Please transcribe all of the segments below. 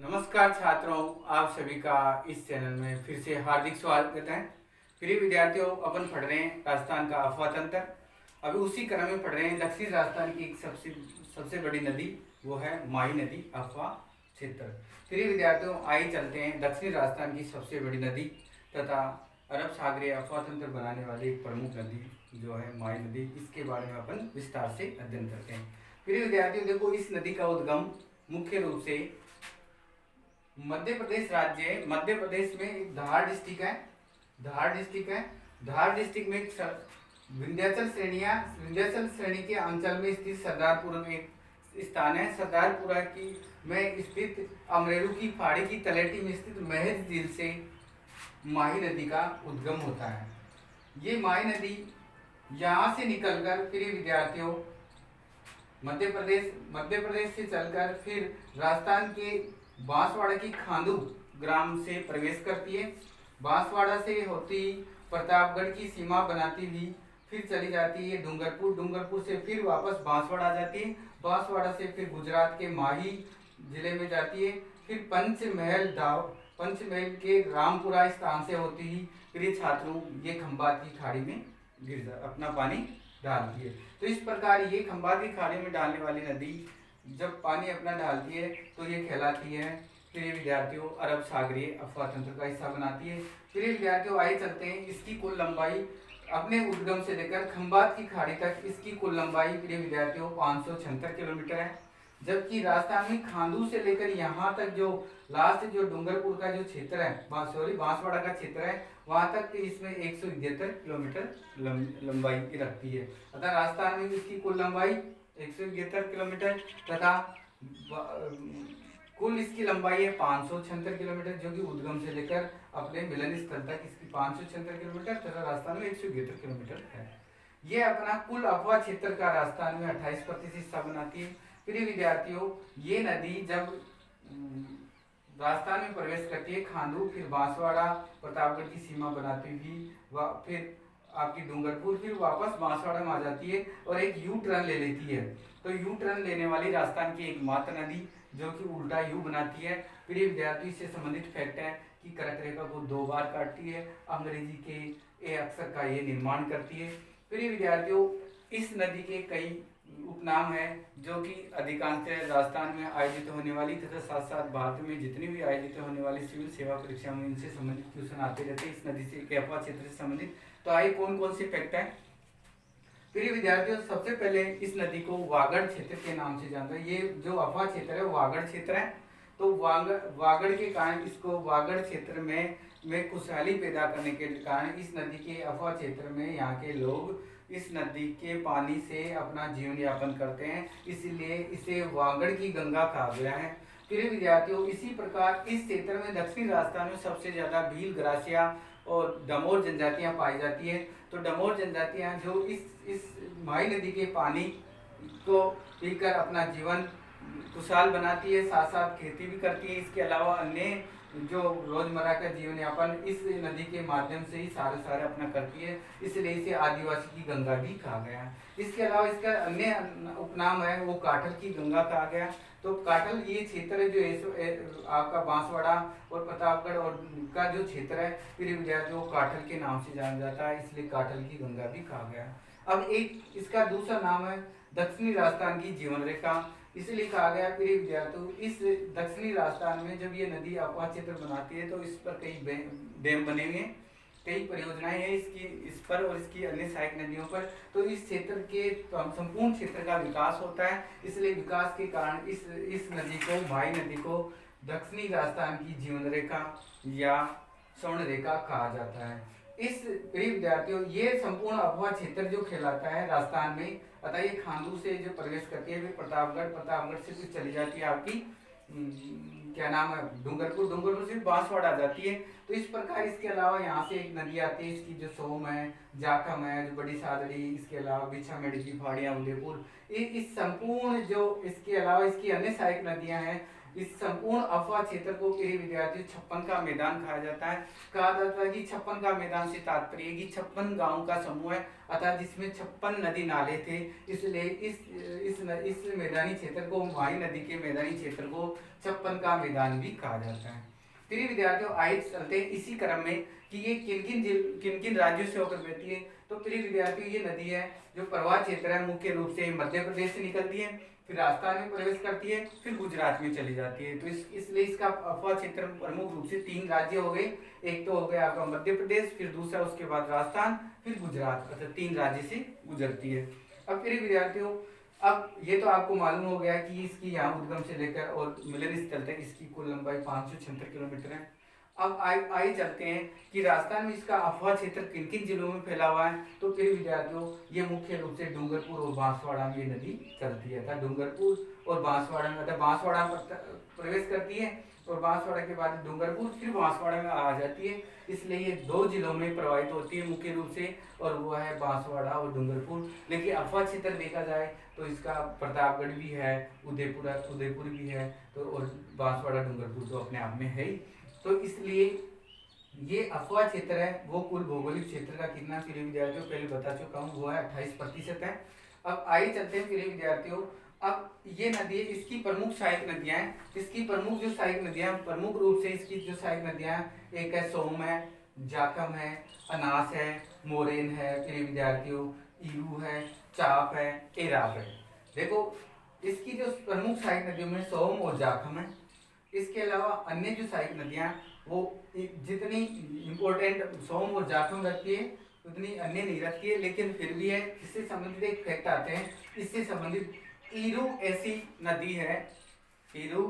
नमस्कार छात्रों, आप सभी का इस चैनल में फिर से हार्दिक स्वागत है। प्रिय विद्यार्थियों, अपन पढ़ रहे हैं राजस्थान का अफवाह तंत्र। अभी उसी क्रम में पढ़ रहे हैं दक्षिण राजस्थान की एक सबसे बड़ी नदी, वो है माही नदी अफवाह क्षेत्र। प्रिय विद्यार्थियों, आइए चलते हैं दक्षिण राजस्थान की सबसे बड़ी नदी तथा अरब सागरीय अफवाह तंत्र बनाने वाली एक प्रमुख नदी जो है माही नदी, इसके बारे में अपन विस्तार से अध्ययन करते हैं। प्रिय विद्यार्थियों, देखो, इस नदी का उद्गम मुख्य रूप से मध्य प्रदेश राज्य, मध्य प्रदेश में एक धार डिस्ट्रिक्ट है। धार डिस्ट्रिक्ट में एक विंध्याचल श्रेणी के अंचल में स्थित सरदारपुर में एक स्थान है। सरदारपुरा की में स्थित अमरेरू की पहाड़ी की तलहटी में स्थित महज झील से माही नदी का उद्गम होता है। ये माही नदी यहाँ से निकलकर प्रिय विद्यार्थियों मध्य प्रदेश से चलकर फिर राजस्थान के बांसवाड़ा की खांडू ग्राम से प्रवेश करती है। बांसवाड़ा से होती प्रतापगढ़ की सीमा बनाती हुई फिर चली जाती है डूंगरपुर से फिर वापस बांसवाड़ा आ जाती है। बांसवाड़ा से फिर गुजरात के माही जिले में जाती है। फिर पंचमहल के रामपुरा स्थान से होती ही प्रिय छात्रों ये खंभात की खाड़ी में अपना पानी डालती है। तो इस प्रकार ये खंभात की खाड़ी में डालने वाली नदी जब पानी अपना डालती है तो ये कहलाती है प्रिय विद्यार्थियों अरब सागरीय अफवाह तंत्र का हिस्सा बनाती है। प्रिय विद्यार्थियों, आइए चलते हैं, इसकी कुल लंबाई अपने उद्गम से लेकर खंभात की खाड़ी तक इसकी कुल लंबाई प्रिय विद्यार्थियों 576 किलोमीटर है। जबकि राजस्थान में खांडू से लेकर यहाँ तक जो लास्ट जो डूंगरपुर का जो क्षेत्र है, बांसवाड़ा का क्षेत्र है, वहाँ तक इसमें 171 किलोमीटर लंबाई की रखती है। अतः राजस्थान में इसकी कुल लंबाई 171 किलोमीटर तथा कुल इसकी लंबाई है 576 किलोमीटर, जो कि उद्गम से लेकर अपने मिलन स्थल तक इसकी 576 किलोमीटर तथा राजस्थान में 171 किलोमीटर है। ये अपना कुल अफवाह क्षेत्र का राजस्थान में 28% हिस्सा बनाती है। प्रिय विद्यार्थियों, ये नदी जब राजस्थान में प्रवेश करती है खांडू, फिर बांसवाड़ा प्रतापगढ़ की सीमा बनाती हुई फिर आपकी डूंगरपुर, फिर वापस बांसवाड़ा में आ जाती है और एक यू टर्न ले लेती है। तो यू टर्न लेने वाली राजस्थान की एकमात्र नदी जो कि उल्टा यू बनाती है। प्रिय विद्यार्थी, से संबंधित फैक्ट है कि कर्क रेखा को 2 बार काटती है, अंग्रेजी के ए अक्षर का ये निर्माण करती है। प्रिय विद्यार्थियों, इस नदी के कई उपनाम है जो कि अधिकांश राजस्थान में आयोजित होने वाली तथा साथ साथ भारत में जितनी भी आयोजित होने वाली सिविल सेवा परीक्षा में इनसे संबंधित क्वेश्चन आते रहते हैं इस नदी से अफवाह क्षेत्र से संबंधित। तो आइए कौन कौन से फैक्ट है। प्रिय विद्यार्थियों, सबसे पहले इस नदी को वागड़ क्षेत्र के नाम से जानते हैं। ये जो अफवाह क्षेत्र है वो वागड़ क्षेत्र है। तो वागड़ के कारण इसको वागड़ क्षेत्र में खुशहाली पैदा करने के कारण इस नदी के अफवाह क्षेत्र में यहाँ के लोग इस नदी के पानी से अपना जीवन यापन करते हैं, इसलिए इसे वागड़ की गंगा कहा गया है। प्रिय विद्यार्थियों, इसी प्रकार इस क्षेत्र में दक्षिण राजस्थान में सबसे ज्यादा भील, ग्रासिया और डमोर जनजातियां पाई जाती है। तो डमोर जनजातियां जो इस माही नदी के पानी को पीकर अपना जीवन खुशहाल बनाती है, साथ साथ खेती भी करती है। इसके अलावा अन्य जो रोजमर्रा का जीवन यापन इस नदी के माध्यम से ही सारे अपना करती है, इसलिए इसे आदिवासी की गंगा भी कहा गया। इसके अलावा इसका अन्य उपनाम है वो काठल की गंगा कहा गया। तो काठल ये क्षेत्र है जो आपका बांसवाड़ा और प्रतापगढ़ और का जो क्षेत्र है प्रिय विद्यार्थियों काठल के नाम से जाना जाता है, इसलिए काठल की गंगा भी कहा गया। अब एक इसका दूसरा नाम है दक्षिणी राजस्थान की जीवन रेखा, इसलिए कहा गया प्रिय विद्यार्थियों इस दक्षिणी राजस्थान में जब ये नदी अफवाह क्षेत्र बनाती है तो इस पर कई डैम बने हुए हैं, कई परियोजनाएं हैं इस पर और इसकी अन्य सहायक नदियों पर। तो इस क्षेत्र के संपूर्ण क्षेत्र का विकास होता है, इसलिए विकास के कारण इस नदी को माही नदी को दक्षिणी राजस्थान की जीवन रेखा या स्वर्ण रेखा कहा जाता है। इस प्रिय विद्यार्थियों ये संपूर्ण अफवाह क्षेत्र जो कहलाता है राजस्थान में, अतः ये खांडू से जो प्रवेश करती है फिर प्रतापगढ़ से फिर चली जाती है आपकी क्या नाम है डूंगरपुर से बांसवाड़ा आ जाती है। तो इस प्रकार इसके अलावा यहाँ से एक नदी आती है, इसकी जो सोम है, जाखम है, जो बड़ी सादड़ी, इसके अलावा बिछामेड़ी की पहाड़ियाँ, उदयपुर, इस संपूर्ण जो इसके अलावा इसकी अन्य सहायक नदियाँ हैं इस संपूर्ण अफवाह क्षेत्र को प्रिय विद्यार्थियों 56 का मैदान कहा जाता है। कहा जाता है कि 56 का मैदान से तात्पर्य कि 56 गांव का समूह है, अर्थात जिसमें 56 नदी नाले थे, इसलिए इस मैदानी क्षेत्र को, माही नदी के मैदानी क्षेत्र को 56 का मैदान भी कहा जाता है। प्रिय विद्यार्थियों आइए चलते हैं इसी क्रम में कि ये किन किन राज्यों से होकर बहती है। तो प्रिय विद्यार्थियों ये नदी है जो प्रवाह क्षेत्र है, मुख्य रूप से मध्य प्रदेश से निकलती है, फिर राजस्थान में प्रवेश करती है, फिर गुजरात में चली जाती है। तो इसलिए इसका अफवाह क्षेत्र प्रमुख रूप से 3 राज्य हो गए। एक तो हो गया आपका मध्य प्रदेश, फिर दूसरा उसके बाद राजस्थान, फिर गुजरात, अर्थात 3 राज्य से गुजरती है। अब प्रिय विद्यार्थियों अब ये तो आपको मालूम हो गया कि इसकी यहाँ उद्गम से लेकर और मिलन स्थल तक इसकी कुल लंबाई 576 किलोमीटर है। अब आइए चलते हैं कि राजस्थान में इसका अफवाह क्षेत्र किन किन जिलों में फैला हुआ है। तो फिर विद्यार्थियों ये मुख्य रूप से डूंगरपुर और बांसवाड़ा में ये नदी चलती है, अर्थात डूंगरपुर और बांसवाड़ा में, अर्थात बांसवाड़ा प्रवेश करती है और बांसवाड़ा के बाद डूंगरपुर, फिर बांसवाड़ा में आ जाती है। इसलिए ये 2 जिलों में प्रवाहित होती है मुख्य रूप से, और वो है बांसवाड़ा और डूंगरपुर। लेकिन अफवाह क्षेत्र देखा जाए तो इसका प्रतापगढ़ भी है, उदयपुर भी है, तो और बांसवाड़ा डूंगरपुर तो अपने आप में है ही। तो इसलिए ये अफवाह क्षेत्र है वो कुल भौगोलिक क्षेत्र का कितना प्रिय विद्यार्थियों पहले बता चुका हूँ, वो है 28% है। अब आइए चलते हैं प्रिय विद्यार्थियों, अब ये नदी है, इसकी प्रमुख सहायक नदियां हैं। इसकी प्रमुख जो सहायक नदियां, प्रमुख रूप से इसकी जो सहायक नदियां हैं, एक है सोम है, जाखम है, अनास है, मोरेन है, प्रिय विद्यार्थियों ईरू है, चाप है, एराब है। देखो इसकी जो प्रमुख सहायक नदियों में सोम और जाखम है। इसके अलावा अन्य जो सहायक नदियां वो जितनी इम्पोर्टेंट सोम और जाखम रखती है उतनी अन्य नहीं रखती है, लेकिन फिर भी है। इससे संबंधित एक फैक्ट आते हैं, इससे संबंधित ईरू ऐसी नदी है, ईरू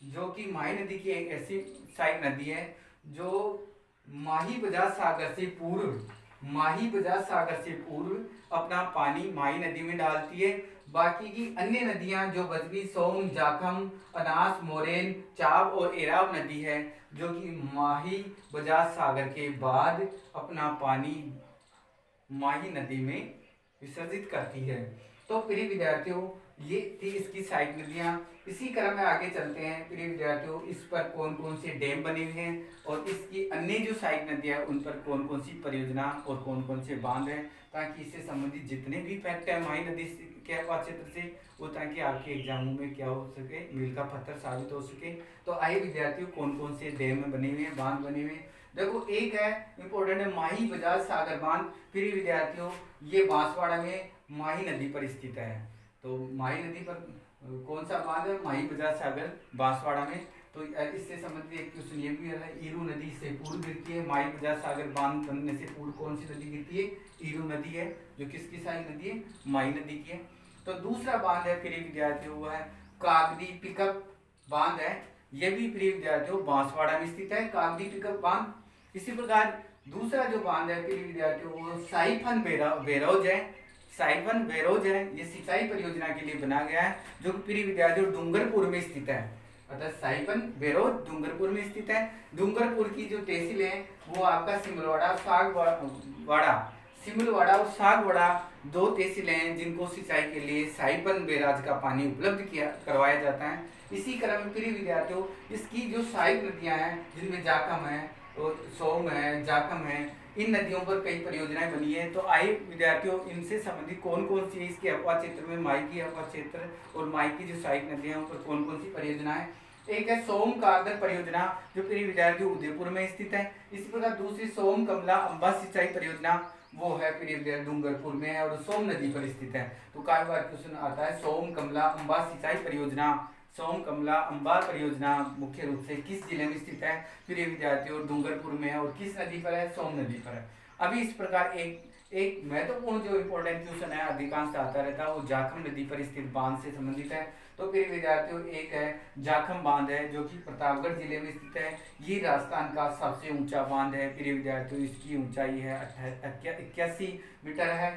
जो कि माही नदी की एक ऐसी सहायक नदी है जो माही बजाज सागर से पूर्व अपना पानी माही नदी में डालती है। बाकी की अन्य नदियां जो बच गई, सोम, जाखम, अनास, मोरेन, चाप और एराब नदी है जो कि माही बजाज सागर के बाद अपना पानी माही नदी में विसर्जित करती है। तो प्रिय विद्यार्थियों ये थी इसकी सहायक नदियां। इसी क्रम में आगे चलते हैं प्रिय विद्यार्थियों, इस पर कौन कौन से डैम बने हुए हैं और इसकी अन्य जो सहायक नदियां उन पर कौन कौन सी परियोजना और कौन कौन से बांध हैं, ताकि इससे संबंधित जितने भी फैक्ट है माही नदी के अफवाह क्षेत्र से, वो ताकि आपके एग्जामों में क्या हो सके, मील का पत्थर साबित हो सके। तो आइए विद्यार्थियों कौन कौन से डैम बने हुए हैं, बांध बने हुए हैं। देखो एक है इंपॉर्टेंट है माही बजाज सागर बांध। प्रिय विद्यार्थियों ये बांसवाड़ा में माही नदी पर स्थित है। तो माही नदी पर कौन सा बांध है, माही बजाज सागर बांसवाड़ा में। तो इससे संबंधित एक क्वेश्चन ये भी है, ईरू नदी से पूर्व गिरती है, माही बजाज सागर बांध बनने से पूर्व कौन सी नदी गिरती है, ईरू नदी है, जो किसकी सहायक नदी है, माही नदी की है। तो दूसरा बांध है प्रिय विद्यार्थियों वो है कागदी पिकअप बांध है, ये भी प्रिय विद्यार्थियों बांसवाड़ा में स्थित है, कागदी पिकअप बांध। इसी प्रकार दूसरा जो बांध है प्रिय विद्यार्थियों वो साइफन बैरोज है, साइफन बैरोज है, ये सिंचाई परियोजना के लिए बना गया है, जो प्रिय विद्यार्थियों डूंगरपुर में स्थित है, अर्थात साइफन बैरोज डूंगरपुर में स्थित है। डूंगरपुर की जो तहसील है वो आपका सिमलवाड़ा और सागवाड़ा 2 तहसीलें हैं जिनको सिंचाई के लिए साइफन बैराज का पानी उपलब्ध करवाया जाता है। इसी क्रम में प्रिय विद्यार्थियों इसकी जो सहायक नदियां हैं जिनमें जाखम है और सोम है, जाखम है, इन नदियों पर कई परियोजनाएं बनी है। तो आइए विद्यार्थियों इनसे संबंधित कौन कौन सी इसके अफवाह क्षेत्र में माही की अफवाह क्षेत्र और माही की जो सहायक नदियां उन पर कौन कौन सी परियोजनाएं। एक है सोम कारदर परियोजना जो प्रिय विद्यार्थियों उदयपुर में स्थित है। इसी प्रकार दूसरी सोम कमला अंबा सिंचाई परियोजना वो है प्रिय विद्यार्थी डूंगरपुर में है और सोम नदी पर स्थित है। तो कई बार क्वेश्चन आता है सोम कमला अंबा सिंचाई परियोजना, सोम कमला अंबा परियोजना मुख्य रूप से किस जिले में स्थित है, प्रिय विद्यार्थियों डूंगरपुर में है और किस नदी पर है, सोम नदी पर है। अभी इस प्रकार एक महत्वपूर्ण जो इंपॉर्टेंट क्वेश्चन है अधिकांश आता रहता है वो जाखम नदी पर स्थित बांध से संबंधित है। तो प्रिय विद्यार्थियों एक है जाखम बांध है जो कि प्रतापगढ़ जिले में स्थित है, ये राजस्थान का सबसे ऊंचा बांध है। प्रिय विद्यार्थियों इसकी ऊंचाई है 81 मीटर है।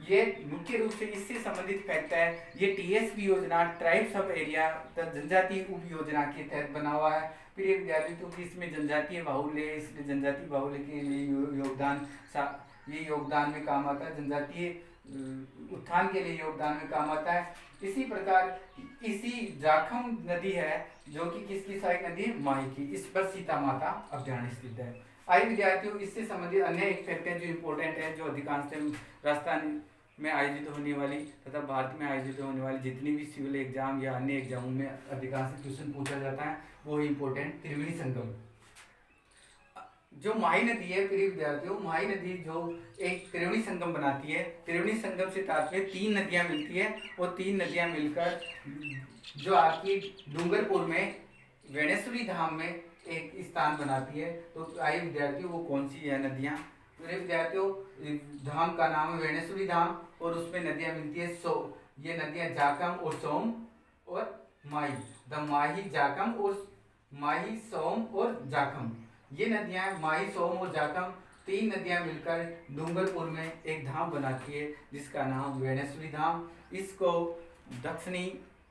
ये मुख्य रूप से इससे संबंधित फैक्ट है, ये टीएसपी योजना ट्राइब्स ऑफ एरिया जनजातीय उप योजना के तहत बना हुआ है। प्रिय विद्यार्थियों क्योंकि इसमें जनजातीय बाहुल्य, इसलिए जनजातीय बाहुल्य के लिए योगदान में काम आता है। जनजातीय उत्थान के लिए योगदान में काम आता है। इसी प्रकार इसी जाखम नदी है जो कि किसकी सहायक नदी है, माही की, इस पर सीता माता अभ्यारण्य स्थित है। आइए विद्यार्थियों, इससे संबंधित अन्य एक फैक्ट है जो इम्पोर्टेंट है, जो अधिकांश राजस्थान में आयोजित होने वाली तथा भारत में आयोजित होने वाली जितनी भी सिविल एग्जाम या अन्य एग्जामों में अधिकांश क्वेश्चन पूछा जाता है, वो इम्पोर्टेंट त्रिवेणी संगम। जो माही नदी है प्रिय विद्यार्थियों, माही नदी जो एक त्रिवेणी संगम बनाती है, त्रिवेणी संगम से तात्पर्य तीन नदियां मिलती है, और तीन नदियां मिलकर जो आपकी डूंगरपुर में वेणेश्वरी धाम में एक स्थान बनाती है। तो आइए विद्यार्थियों, वो कौन सी है नदियां? मेरे विद्यार्थियों, धाम का नाम है वेणेश्वरी धाम, और उसमें नदियां मिलती है ये नदियां जाकम और सोम और माही, द माही जाकम और माही सोम और जाखम, ये नदियां माही सोम और जाखम तीन नदियां मिलकर डूंगरपुर में एक धाम बनाती है जिसका नाम वेणेश्वरी धाम। इसको दक्षिणी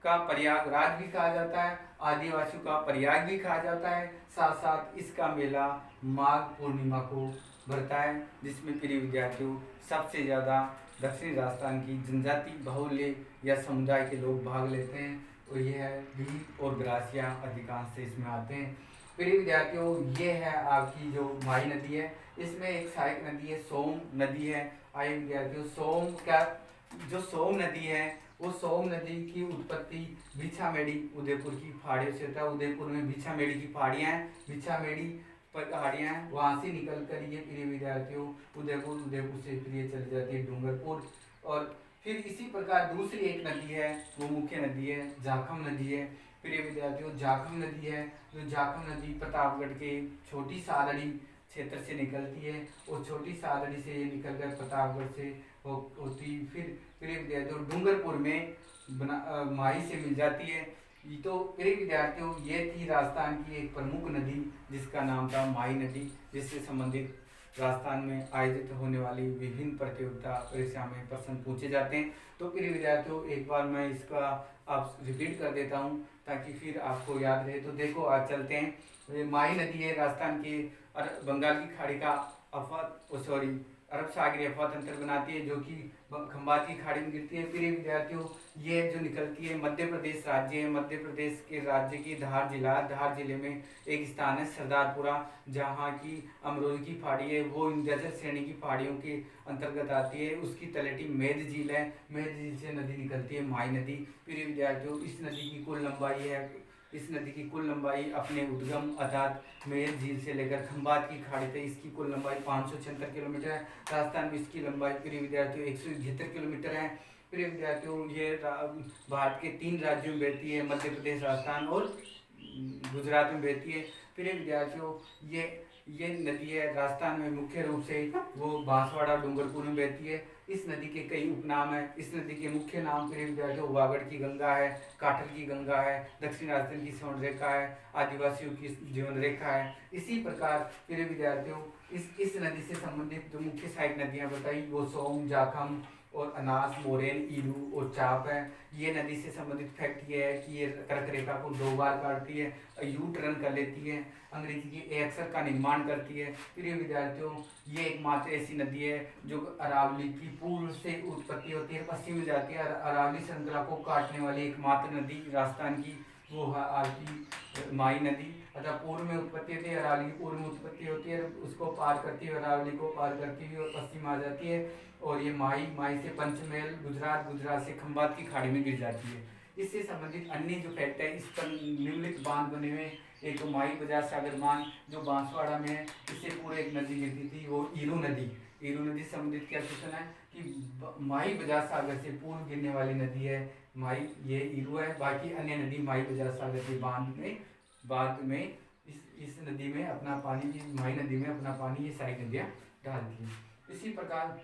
का प्रयागराज भी कहा जाता है, आदिवासियों का प्रयाग भी कहा जाता है। साथ साथ इसका मेला माघ पूर्णिमा को भरता है, जिसमें प्रिय विद्यार्थियों सबसे ज़्यादा दक्षिणी राजस्थान की जनजाति बहुल्य या समुदाय के लोग भाग लेते हैं, और यह है भील और ग्रासिया अधिकांश से इसमें आते हैं। प्रिय विद्यार्थियों, ये है आपकी जो माही नदी है, इसमें एक सहायक नदी है सोम नदी है। आइए विद्यार्थियों, सोम का जो सोम नदी है, वो सोम नदी की उत्पत्ति भिछामेड़ी उदयपुर की पहाड़ियों से होता है। उदयपुर में भिछामेड़ी की पहाड़ियाँ हैं, भिछामेड़ी पहाड़ियाँ हैं, वहाँ से निकल कर ये प्रिय विद्यार्थियों उदयपुर से प्रिय चली जाती है डूंगरपुर। और फिर इसी प्रकार दूसरी एक नदी है, वो मुख्य नदी है, जाखम नदी है। प्रिय विद्यार्थियों, जाखम नदी है, जो जाखम नदी प्रतापगढ़ के छोटी सादड़ी क्षेत्र से निकलती है, और छोटी सादड़ी से ये निकलकर प्रतापगढ़ से होती फिर प्रिय विद्यार्थियों डूंगरपुर में माही से मिल जाती है। तो प्रिय विद्यार्थियों, ये थी राजस्थान की एक प्रमुख नदी जिसका नाम था माही नदी, जिससे संबंधित राजस्थान में आयोजित होने वाली विभिन्न प्रतियोगिता परीक्षा में प्रश्न पूछे जाते हैं। तो प्रिय विद्यार्थियों, एक बार मैं इसका आप रिपीट कर देता हूँ ताकि फिर आपको याद रहे। तो देखो, आज चलते हैं। माही नदी है राजस्थान के बंगाल की खाड़ी का अरब सागरीय अफवाह तंत्र बनाती है, जो कि खंबात की खाड़ी में गिरती है। प्रिय विद्यार्थियों, ये जो निकलती है मध्य प्रदेश राज्य है, मध्य प्रदेश के राज्य की धार जिले में एक स्थान है सरदारपुरा, जहाँ की अमरोही की पहाड़ी है, वो विंध्याचल श्रेणी की पहाड़ियों के अंतर्गत आती है। उसकी तलहटी मेद झील है, मेद झील से नदी निकलती है माही नदी। प्रिय विद्यार्थियों, इस नदी की कुल लंबाई है, इस नदी की कुल लंबाई अपने उद्गम अर्थात मेद झील से लेकर खंबात की खाड़ी तक इसकी कुल लंबाई 576 किलोमीटर है। राजस्थान में इसकी लंबाई प्रिय विद्यार्थियों 171 किलोमीटर है। प्रिय विद्यार्थियों, ये भारत के 3 राज्यों में बहती है, मध्य प्रदेश, राजस्थान और गुजरात में बहती है। प्रिय विद्यार्थियों, ये नदी है राजस्थान में मुख्य रूप से वो बांसवाड़ा डूंगरपुर में बहती है। इस नदी के कई उपनाम हैं। इस नदी के मुख्य नाम प्रिय विद्यार्थियों वागड़ की गंगा है, काठल की गंगा है, दक्षिण राजस्थान की स्वर्ण रेखा है, आदिवासियों की जीवन रेखा है। इसी प्रकार प्रिय विद्यार्थियों, इस नदी से संबंधित जो मुख्य सहायक नदियाँ बताई वो सोम, जाखम और अनास, मोरेन, ईरू और चाप है। ये नदी से संबंधित फैक्ट ये है कि ये कर्क रेखा को 2 बार काटती है, यू टर्न कर लेती है, अंग्रेजी की ए अक्षर का निर्माण करती है। प्रिय विद्यार्थियों, ये एकमात्र ऐसी नदी है जो अरावली की पूर्व से उत्पत्ति होती है, पश्चिम में जाती है। अरावली श्रृंखला को काटने वाली एकमात्र नदी राजस्थान की वो है आपकी माही नदी। अतः पूर्व में उत्पत्ति होती है, अरावली की पूर्व में उत्पत्ति होती है, उसको पार करती हुई अरावली को पार करती हुई और पश्चिम आ जाती है, और ये माही से पंचमहल, गुजरात से खंबात की खाड़ी में गिर जाती है। इससे संबंधित अन्य जो फैक्ट है, इस पर निम्नलिखित बांध बने हुए। एक तो माही बजाज सागर बांध जो बांसवाड़ा में है, इससे पूरे एक नदी गिरती थी, वो ईरू नदी से संबंधित क्या क्वेश्चन है कि माही बजाज सागर से पूर्व गिरने वाली नदी है माही, ये ईरू है। बाकी अन्य नदी माही बजाज सागर के बाद में इस नदी में अपना पानी, माही नदी में अपना पानी ये सारी नदियाँ डालती हैं। इसी प्रकार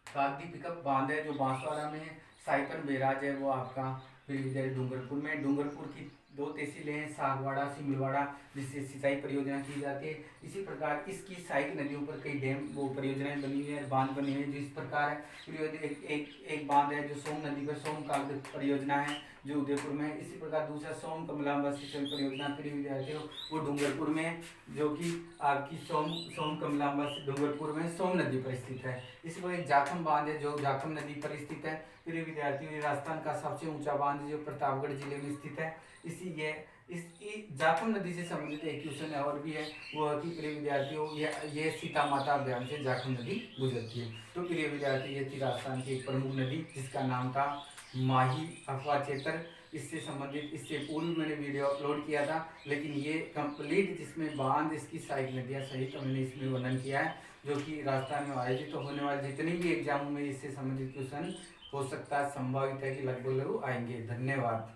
कागदी पिकअप बांध है जो बांसवाड़ा में है। साइपन बैराज है वो आपका फिर डूंगरपुर में। डूंगरपुर की 2 तहसीलें हैं, सागवाड़ा, सिमलवाड़ा, जिससे सिंचाई परियोजना की जाती है। इसी प्रकार इसकी सहायक नदियों पर कई डैम वो परियोजनाएं बनी हुई है, बांध बने हुए हैं। जो इस प्रकार है, एक बांध है जो सोम नदी पर सोम काग परियोजना है जो उदयपुर में है। इसी प्रकार दूसरा सोम कमलांबा सिंचाई परियोजना प्रिय विद्यार्थियों वो डूंगरपुर में है, जो कि आपकी सोम कमलांबा डूंगरपुर में सोम नदी पर स्थित है। इसी प्रकार जाखम बांध है जो जाखम नदी पर स्थित है। प्रिय विद्यार्थियों राजस्थान का सबसे ऊंचा बांध जो प्रतापगढ़ जिले में स्थित है। इस जाखम नदी से संबंधित एक क्वेश्चन और भी है, वो है कि प्रिय विद्यार्थियों ये सीता माता अभियान से जाखम नदी गुजरती है। तो प्रिय विद्यार्थी ये थी राजस्थान की एक प्रमुख नदी जिसका नाम था माही अफवाह क्षेत्र। इससे संबंधित इससे पूर्व मैंने वीडियो अपलोड किया था, लेकिन ये कंप्लीट जिसमें बांध इसकी सहायक नदियाँ सहित हमने इसमें वर्णन किया है, जो कि राजस्थान में आयोजित तो होने वाले जितने भी एग्जामों में इससे संबंधित क्वेश्चन हो सकता है, संभावित है कि लगभग आएंगे। धन्यवाद।